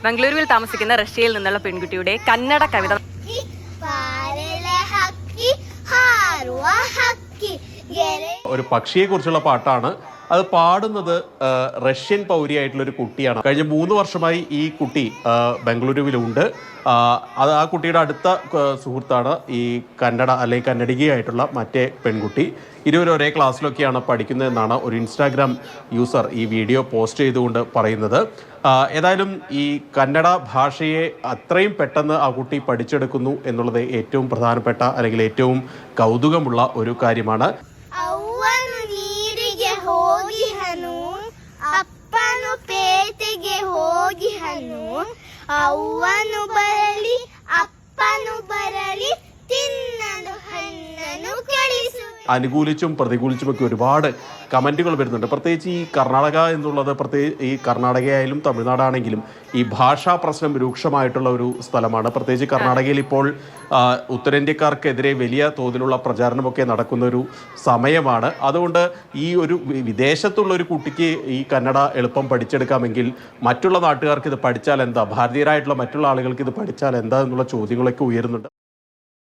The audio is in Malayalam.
ബംഗളൂരുവിൽ താമസിക്കുന്ന റഷ്യയിൽ നിന്നുള്ള പെൺകുട്ടിയുടെ കന്നഡ കവിത. ഒരു പക്ഷിയെ കുറിച്ചുള്ള പാട്ടാണ്. അത് പാടുന്നത് റഷ്യൻ പൗരിയായിട്ടുള്ള ഒരു കുട്ടിയാണ്. കഴിഞ്ഞ 3 വർഷമായി ഈ കുട്ടി ബംഗളൂരുവിലുണ്ട്. അത് ആ കുട്ടിയുടെ അടുത്ത സുഹൃത്താണ് ഈ കന്നഡ അല്ലെങ്കിൽ കന്നഡികയായിട്ടുള്ള മറ്റേ പെൺകുട്ടി. ഇരുവരും ഒരേ ക്ലാസ്സിലൊക്കെയാണ് പഠിക്കുന്നതെന്നാണ് ഒരു ഇൻസ്റ്റാഗ്രാം യൂസർ ഈ വീഡിയോ പോസ്റ്റ് ചെയ്തുകൊണ്ട് പറയുന്നത്. ഏതായാലും ഈ കന്നഡ ഭാഷയെ അത്രയും പെട്ടെന്ന് ആ കുട്ടി പഠിച്ചെടുക്കുന്നു എന്നുള്ളത് ഏറ്റവും പ്രധാനപ്പെട്ട അല്ലെങ്കിൽ ഏറ്റവും കൗതുകമുള്ള ഒരു കാര്യമാണ്. ಅಪ್ಪನು ಪೇಟೆಗೆ ಹೋಗಿಹನು, ಅವ್ವನು ಬರಲಿ ಅಪ್ಪನು ಬರಲಿ, ತಿನ್ನಲು ಹಣ್ಣನು ಕಳಿಸು. അനുകൂലിച്ചും പ്രതികൂലിച്ചുമൊക്കെ ഒരുപാട് കമൻറ്റുകൾ വരുന്നുണ്ട്. പ്രത്യേകിച്ച് ഈ കർണാടക എന്നുള്ളത്, ഈ കർണാടകയായാലും തമിഴ്നാടാണെങ്കിലും ഈ ഭാഷാ പ്രശ്നം രൂക്ഷമായിട്ടുള്ള ഒരു സ്ഥലമാണ്. പ്രത്യേകിച്ച് കർണാടകയിൽ ഇപ്പോൾ ഉത്തരേന്ത്യക്കാർക്കെതിരെ വലിയ തോതിലുള്ള പ്രചാരണമൊക്കെ നടക്കുന്ന ഒരു സമയമാണ്. അതുകൊണ്ട് ഈ ഒരു വിദേശത്തുള്ള ഒരു കുട്ടിക്ക് ഈ കന്നഡ എളുപ്പം പഠിച്ചെടുക്കാമെങ്കിൽ മറ്റുള്ള നാട്ടുകാർക്ക് ഇത് പഠിച്ചാൽ എന്താ, ഭാരതീയരായിട്ടുള്ള മറ്റുള്ള ആളുകൾക്ക് ഇത് പഠിച്ചാൽ എന്താ എന്നുള്ള ചോദ്യങ്ങളൊക്കെ ഉയരുന്നുണ്ട്.